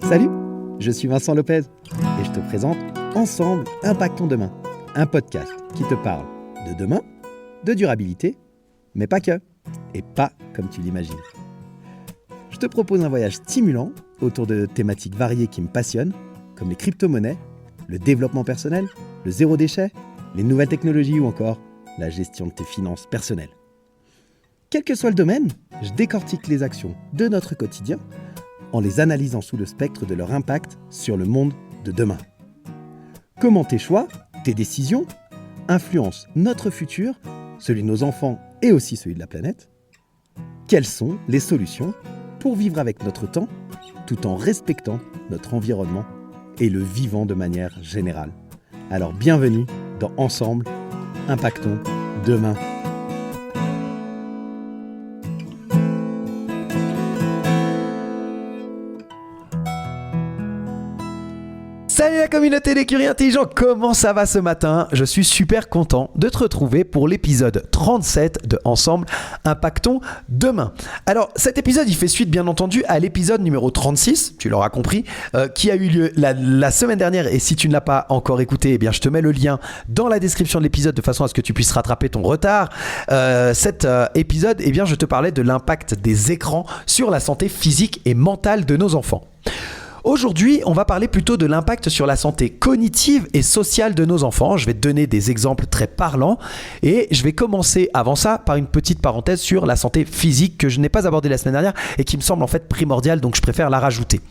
Salut, je suis Vincent Lopez et je te présente Ensemble, Impactons Demain, un podcast qui te parle de demain, de durabilité, mais pas que, et pas comme tu l'imagines. Je te propose un voyage stimulant autour de thématiques variées qui me passionnent, comme les crypto-monnaies, le développement personnel, le zéro déchet, les nouvelles technologies ou encore la gestion de tes finances personnelles. Quel que soit le domaine, je décortique les actions de notre quotidien en les analysant sous le spectre de leur impact sur le monde de demain. Comment tes choix, tes décisions, influencent notre futur, celui de nos enfants et aussi celui de la planète? Quelles sont les solutions pour vivre avec notre temps, tout en respectant notre environnement et le vivant de manière générale? Alors bienvenue dans Ensemble, Impactons Demain. Salut la communauté des curieux intelligents, comment ça va ce matin? Je suis super content de te retrouver pour l'épisode 37 de Ensemble, Impactons Demain. Alors cet épisode il fait suite bien entendu à l'épisode numéro 36, tu l'auras compris, qui a eu lieu la semaine dernière, et si tu ne l'as pas encore écouté, eh bien je te mets le lien dans la description de l'épisode de façon à ce que tu puisses rattraper ton retard. Cet épisode, eh bien je te parlais de l'impact des écrans sur la santé physique et mentale de nos enfants. Aujourd'hui, on va parler plutôt de l'impact sur la santé cognitive et sociale de nos enfants. Je vais te donner des exemples très parlants et je vais commencer avant ça par une petite parenthèse sur la santé physique que je n'ai pas abordée la semaine dernière et qui me semble en fait primordiale, donc je préfère la rajouter.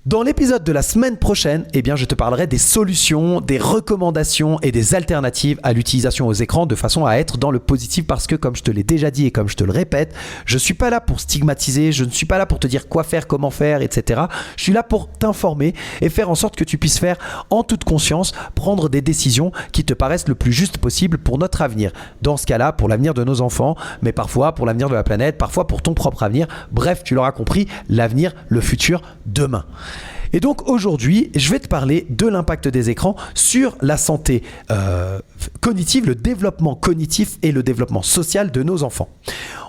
Dans l'épisode de la semaine prochaine, eh bien, je te parlerai des solutions, des recommandations et des alternatives à l'utilisation aux écrans de façon à être dans le positif parce que, comme je te l'ai déjà dit et comme je te le répète, je ne suis pas là pour stigmatiser, je ne suis pas là pour te dire quoi faire, comment faire, etc. Je suis là pour t'informer et faire en sorte que tu puisses faire en toute conscience, prendre des décisions qui te paraissent le plus juste possible pour notre avenir. Dans ce cas-là, pour l'avenir de nos enfants, mais parfois pour l'avenir de la planète, parfois pour ton propre avenir. Bref, tu l'auras compris, l'avenir, le futur, demain. Et donc aujourd'hui, je vais te parler de l'impact des écrans sur la santé cognitive, le développement cognitif et le développement social de nos enfants.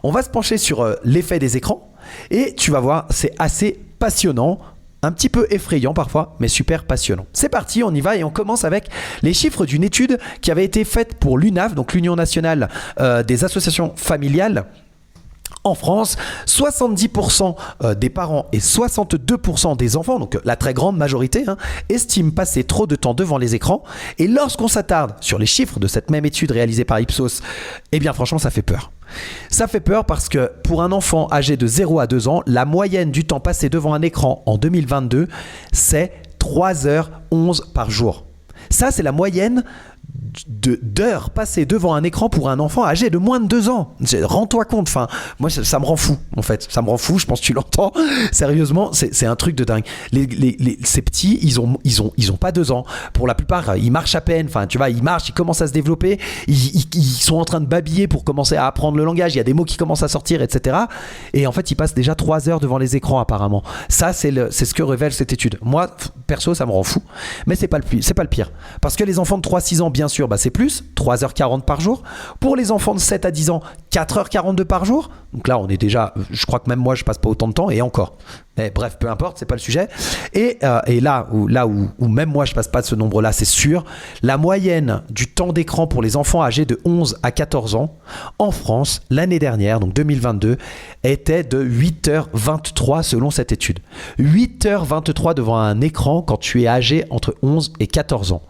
On va se pencher sur l'effet des écrans et tu vas voir, c'est assez passionnant. Un petit peu effrayant parfois, mais super passionnant. C'est parti, on y va et on commence avec les chiffres d'une étude qui avait été faite pour l'UNAF, donc l'Union nationale des associations familiales. En France, 70% des parents et 62% des enfants, donc la très grande majorité, estiment passer trop de temps devant les écrans. Et lorsqu'on s'attarde sur les chiffres de cette même étude réalisée par Ipsos, eh bien franchement ça fait peur. Ça fait peur parce que pour un enfant âgé de 0 à 2 ans, la moyenne du temps passé devant un écran en 2022, c'est 3h11 par jour. Ça, c'est la moyenne d'heures passées devant un écran pour un enfant âgé de moins de 2 ans. Rends-toi compte, moi ça me rend fou en fait, ça me rend fou, je pense que tu l'entends. Sérieusement, c'est un truc de dingue. Ces petits, ils ont pas 2 ans. Pour la plupart, ils marchent à peine, tu vois, ils marchent, ils commencent à se développer, ils sont en train de babiller pour commencer à apprendre le langage, il y a des mots qui commencent à sortir, etc. Et en fait, ils passent déjà 3 heures devant les écrans apparemment. Ça, c'est ce que révèle cette étude. Moi, perso, ça me rend fou. Mais c'est pas le pire. Parce que les enfants de 3-6 ans, bien sûr, c'est plus, 3h40 par jour. Pour les enfants de 7 à 10 ans, 4h42 par jour. Donc là, on est déjà, je crois que même moi, je passe pas autant de temps et encore. Mais bref, peu importe, c'est pas le sujet. Et là où même moi, je passe pas de ce nombre-là, c'est sûr. La moyenne du temps d'écran pour les enfants âgés de 11 à 14 ans en France, l'année dernière, donc 2022, était de 8h23 selon cette étude. 8h23 devant un écran quand tu es âgé entre 11 et 14 ans.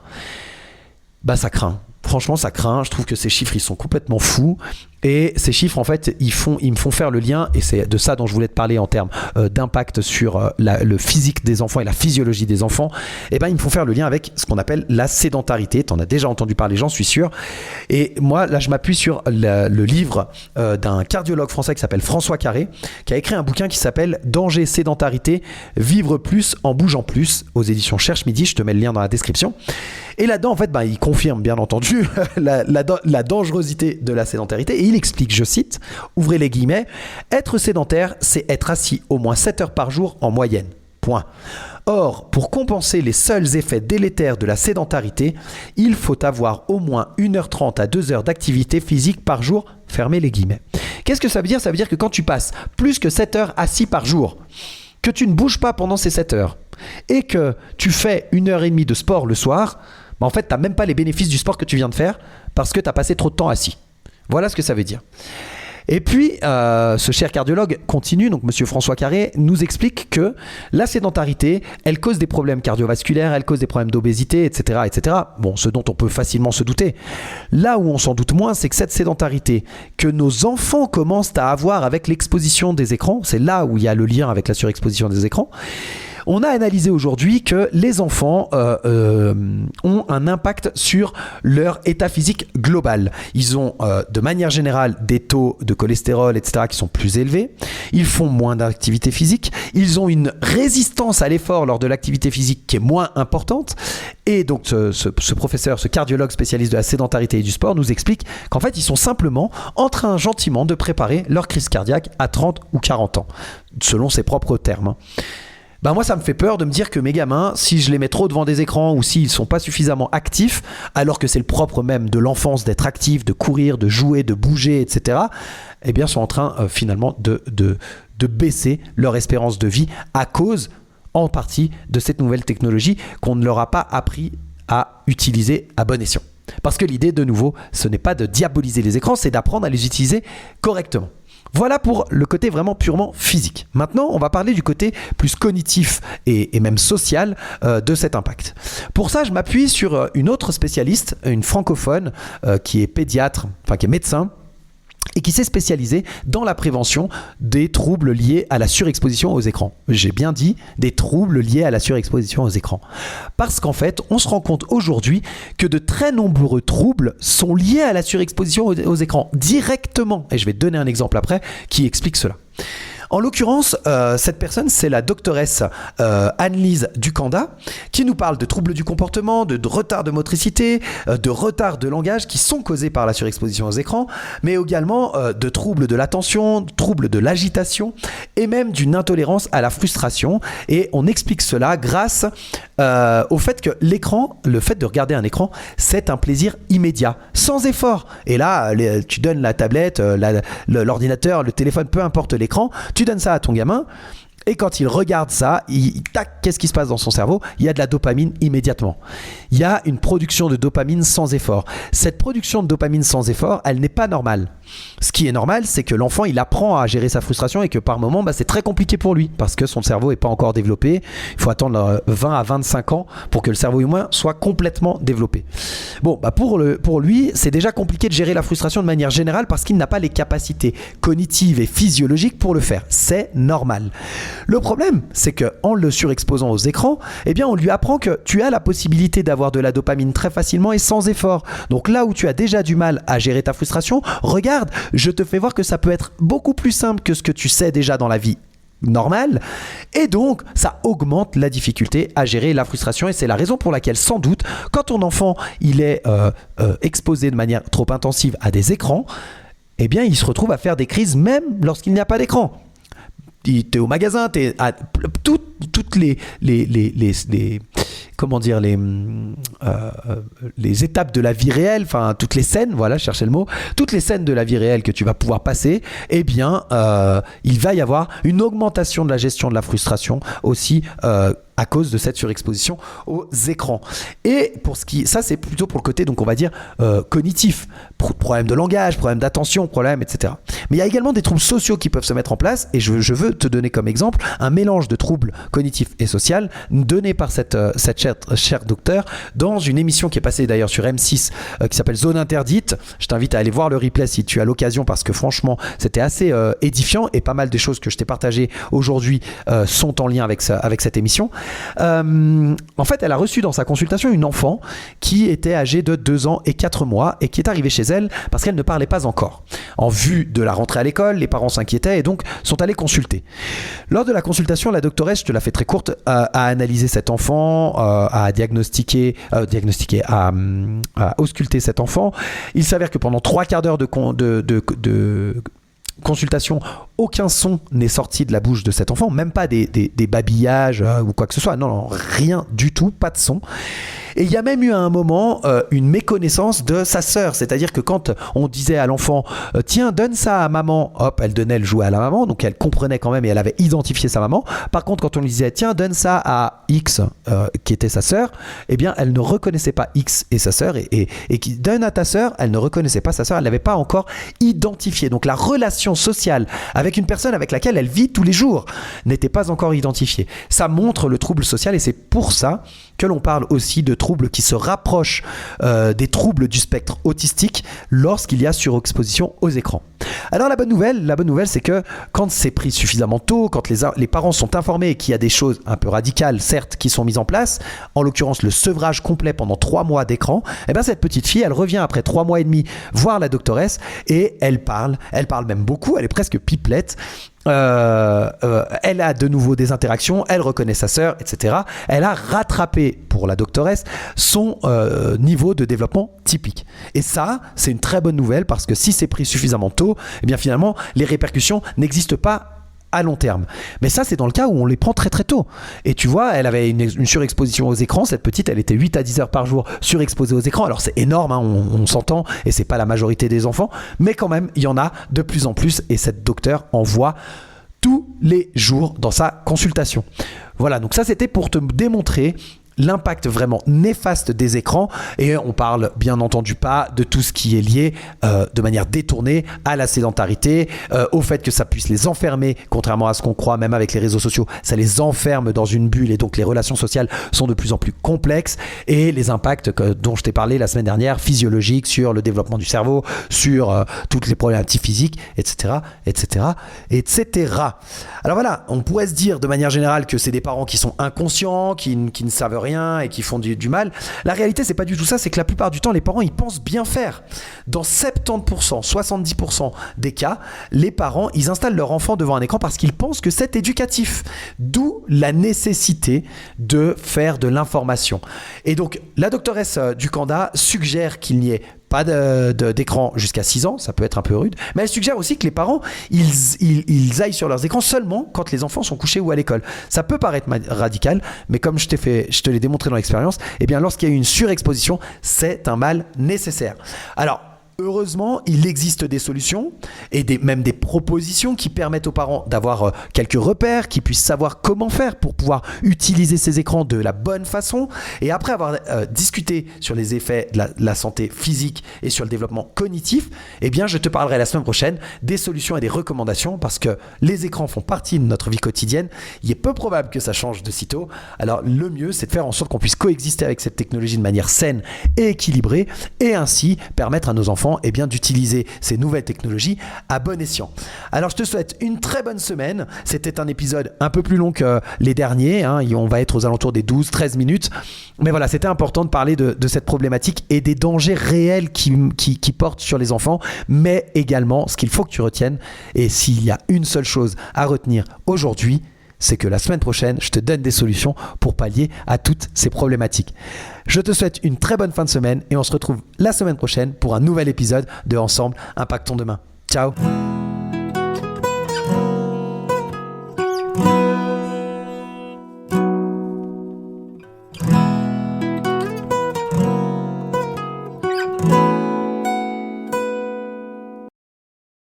Bah ça craint. Franchement, ça craint. Je trouve que ces chiffres, ils sont complètement fous. Et ces chiffres, en fait, ils me font faire le lien, et c'est de ça dont je voulais te parler en termes d'impact sur le physique des enfants et la physiologie des enfants. Et ben, ils me font faire le lien avec ce qu'on appelle la sédentarité. Tu en as déjà entendu parler, j'en suis sûr. Et moi, là, je m'appuie sur le livre d'un cardiologue français qui s'appelle François Carré, qui a écrit un bouquin qui s'appelle Danger, sédentarité, vivre plus en bougeant plus, aux éditions Cherche Midi. Je te mets le lien dans la description. Et là-dedans, en fait, il confirme, bien entendu, la dangerosité de la sédentarité. Et il explique, je cite, ouvrez les guillemets, être sédentaire, c'est être assis au moins 7 heures par jour en moyenne. Point. Or, pour compenser les seuls effets délétères de la sédentarité, il faut avoir au moins 1h30 à 2 heures d'activité physique par jour, fermez les guillemets. Qu'est-ce que ça veut dire ? Ça veut dire que quand tu passes plus que 7 heures assis par jour, que tu ne bouges pas pendant ces 7 heures et que tu fais 1h30 de sport le soir, en fait, tu n'as même pas les bénéfices du sport que tu viens de faire parce que tu as passé trop de temps assis. Voilà ce que ça veut dire. Et puis, ce cher cardiologue continue, donc monsieur François Carré, nous explique que la sédentarité, elle cause des problèmes cardiovasculaires, elle cause des problèmes d'obésité, etc., etc. Bon, ce dont on peut facilement se douter. Là où on s'en doute moins, c'est que cette sédentarité que nos enfants commencent à avoir avec l'exposition des écrans, c'est là où il y a le lien avec la surexposition des écrans. On a analysé aujourd'hui que les enfants ont un impact sur leur état physique global. Ils ont de manière générale des taux de cholestérol, etc. qui sont plus élevés. Ils font moins d'activité physique. Ils ont une résistance à l'effort lors de l'activité physique qui est moins importante. Et donc ce professeur, ce cardiologue spécialiste de la sédentarité et du sport nous explique qu'en fait ils sont simplement en train gentiment de préparer leur crise cardiaque à 30 ou 40 ans, selon ses propres termes. Ben moi ça me fait peur de me dire que mes gamins, si je les mets trop devant des écrans ou s'ils ne sont pas suffisamment actifs, alors que c'est le propre même de l'enfance d'être actif, de courir, de jouer, de bouger, etc., eh bien sont en train finalement de baisser leur espérance de vie à cause en partie de cette nouvelle technologie qu'on ne leur a pas appris à utiliser à bon escient. Parce que l'idée de nouveau, ce n'est pas de diaboliser les écrans, c'est d'apprendre à les utiliser correctement. Voilà pour le côté vraiment purement physique. Maintenant, on va parler du côté plus cognitif et même social de cet impact. Pour ça, je m'appuie sur une autre spécialiste, une francophone qui est pédiatre, enfin qui est médecin, et qui s'est spécialisée dans la prévention des troubles liés à la surexposition aux écrans. J'ai bien dit des troubles liés à la surexposition aux écrans. Parce qu'en fait, on se rend compte aujourd'hui que de très nombreux troubles sont liés à la surexposition aux écrans directement. Et je vais te donner un exemple après qui explique cela. En l'occurrence, cette personne, c'est la doctoresse Anne-Lise Ducanda, qui nous parle de troubles du comportement, de retard de motricité, de retard de langage qui sont causés par la surexposition aux écrans, mais également de troubles de l'attention, de troubles de l'agitation et même d'une intolérance à la frustration. Et on explique cela grâce au fait que l'écran, le fait de regarder un écran, c'est un plaisir immédiat, sans effort. Et là, tu donnes la tablette, l'ordinateur, le téléphone, peu importe l'écran, tu donnes ça à ton gamin et quand il regarde ça, tac, qu'est-ce qui se passe dans son cerveau? Il y a de la dopamine immédiatement. Il y a une production de dopamine sans effort. Cette production de dopamine sans effort, elle n'est pas normale. Ce qui est normal, c'est que l'enfant, il apprend à gérer sa frustration et que par moment, c'est très compliqué pour lui parce que son cerveau n'est pas encore développé. Il faut attendre 20 à 25 ans pour que le cerveau humain soit complètement développé. Bon, pour lui, c'est déjà compliqué de gérer la frustration de manière générale parce qu'il n'a pas les capacités cognitives et physiologiques pour le faire. C'est normal. Le problème, c'est qu'en le surexposant aux écrans, eh bien, on lui apprend que tu as la possibilité d'avoir de la dopamine très facilement et sans effort. Donc là où tu as déjà du mal à gérer ta frustration, regarde, je te fais voir que ça peut être beaucoup plus simple que ce que tu sais déjà dans la vie normale, et donc ça augmente la difficulté à gérer la frustration, et c'est la raison pour laquelle sans doute quand ton enfant il est exposé de manière trop intensive à des écrans, eh bien il se retrouve à faire des crises même lorsqu'il n'y a pas d'écran. T'es au magasin, t'es à toutes les comment dire, les étapes de la vie réelle, enfin toutes les scènes, voilà, cherchez le mot, toutes les scènes de la vie réelle que tu vas pouvoir passer, eh bien, il va y avoir une augmentation de la gestion de la frustration aussi à cause de cette surexposition aux écrans. Et ça c'est plutôt pour le côté, donc on va dire cognitif, problème de langage, problème d'attention, problème, etc. Mais il y a également des troubles sociaux qui peuvent se mettre en place, et je veux te donner comme exemple un mélange de troubles cognitifs et sociaux donné par cette chère docteure dans une émission qui est passée d'ailleurs sur M6 qui s'appelle Zone Interdite. Je t'invite à aller voir le replay si tu as l'occasion, parce que franchement c'était assez édifiant, et pas mal des choses que je t'ai partagées aujourd'hui sont en lien avec cette émission. En fait, elle a reçu dans sa consultation une enfant qui était âgée de 2 ans et 4 mois et qui est arrivée chez elle parce qu'elle ne parlait pas encore. En vue de la rentrée à l'école, les parents s'inquiétaient et donc sont allés consulter. Lors de la consultation, la doctoresse, je te la fais très courte, a analysé cet enfant, a à ausculter cet enfant. Il s'avère que pendant 3/4 d'heure de consultation, aucun son n'est sorti de la bouche de cet enfant, même pas des babillages ou quoi que ce soit, non, rien du tout, pas de son. Et il y a même eu à un moment une méconnaissance de sa sœur, c'est-à-dire que quand on disait à l'enfant tiens, donne ça à maman, hop, elle donnait le jouet à la maman, donc elle comprenait quand même et elle avait identifié sa maman. Par contre, quand on lui disait tiens, donne ça à X, qui était sa sœur, eh bien elle ne reconnaissait pas X et sa sœur, et qui donne à ta sœur, elle ne reconnaissait pas sa sœur, elle n'avait pas encore identifié. Donc la relation sociale avec une personne avec laquelle elle vit tous les jours n'était pas encore identifiée. Ça montre le trouble social, et c'est pour ça que l'on parle aussi de troubles qui se rapprochent des troubles du spectre autistique lorsqu'il y a surexposition aux écrans. Alors la bonne nouvelle, c'est que quand c'est pris suffisamment tôt, quand les parents sont informés et qu'il y a des choses un peu radicales, certes, qui sont mises en place, en l'occurrence le sevrage complet pendant 3 mois d'écran, eh bien cette petite fille, elle revient après 3 mois et demi voir la doctoresse et elle parle même beaucoup, elle est presque pipelette. Elle a de nouveau des interactions, elle reconnaît sa sœur, etc. Elle a rattrapé pour la doctoresse son niveau de développement typique. Et ça, c'est une très bonne nouvelle parce que si c'est pris suffisamment tôt, eh bien finalement, les répercussions n'existent pas à long terme. Mais ça, c'est dans le cas où on les prend très très tôt. Et tu vois, elle avait une surexposition aux écrans. Cette petite, elle était 8 à 10 heures par jour surexposée aux écrans. Alors c'est énorme, hein, on s'entend, et c'est pas la majorité des enfants, mais quand même, il y en a de plus en plus, et cette docteure en voit tous les jours dans sa consultation. Voilà, donc ça c'était pour te démontrer l'impact vraiment néfaste des écrans, et on parle bien entendu pas de tout ce qui est lié de manière détournée à la sédentarité, au fait que ça puisse les enfermer, contrairement à ce qu'on croit, même avec les réseaux sociaux, ça les enferme dans une bulle, et donc les relations sociales sont de plus en plus complexes, et les impacts dont je t'ai parlé la semaine dernière, physiologiques, sur le développement du cerveau, sur toutes les problématiques physiques, etc., etc., etc. Alors voilà, on pourrait se dire de manière générale que c'est des parents qui sont inconscients, qui ne savent rien et qui font du mal. La réalité, c'est pas du tout ça, c'est que la plupart du temps, les parents, ils pensent bien faire. Dans 70%, 70% des cas, les parents, ils installent leur enfant devant un écran parce qu'ils pensent que c'est éducatif. D'où la nécessité de faire de l'information. Et donc, la doctoresse Ducanda suggère qu'il n'y ait pas d'écran jusqu'à 6 ans, ça peut être un peu rude, mais elle suggère aussi que les parents, ils aillent sur leurs écrans seulement quand les enfants sont couchés ou à l'école. Ça peut paraître radical, mais comme je te l'ai démontré dans l'expérience, eh bien lorsqu'il y a une surexposition, c'est un mal nécessaire. Alors, heureusement, il existe des solutions et même des propositions qui permettent aux parents d'avoir quelques repères, qui puissent savoir comment faire pour pouvoir utiliser ces écrans de la bonne façon. Et après avoir discuté sur les effets de la santé physique et sur le développement cognitif, eh bien, je te parlerai la semaine prochaine des solutions et des recommandations, parce que les écrans font partie de notre vie quotidienne. Il est peu probable que ça change de sitôt. Alors, le mieux, c'est de faire en sorte qu'on puisse coexister avec cette technologie de manière saine et équilibrée, et ainsi permettre à nos enfants d'utiliser ces nouvelles technologies à bon escient. Alors je te souhaite une très bonne semaine. C'était un épisode un peu plus long que les derniers, hein. On va être aux alentours des 12-13 minutes. Mais voilà, c'était important de parler de cette problématique et des dangers réels qui portent sur les enfants, mais également ce qu'il faut que tu retiennes. Et s'il y a une seule chose à retenir aujourd'hui, c'est que la semaine prochaine, je te donne des solutions pour pallier à toutes ces problématiques. Je te souhaite une très bonne fin de semaine et on se retrouve la semaine prochaine pour un nouvel épisode de Ensemble Impactons Demain. Ciao!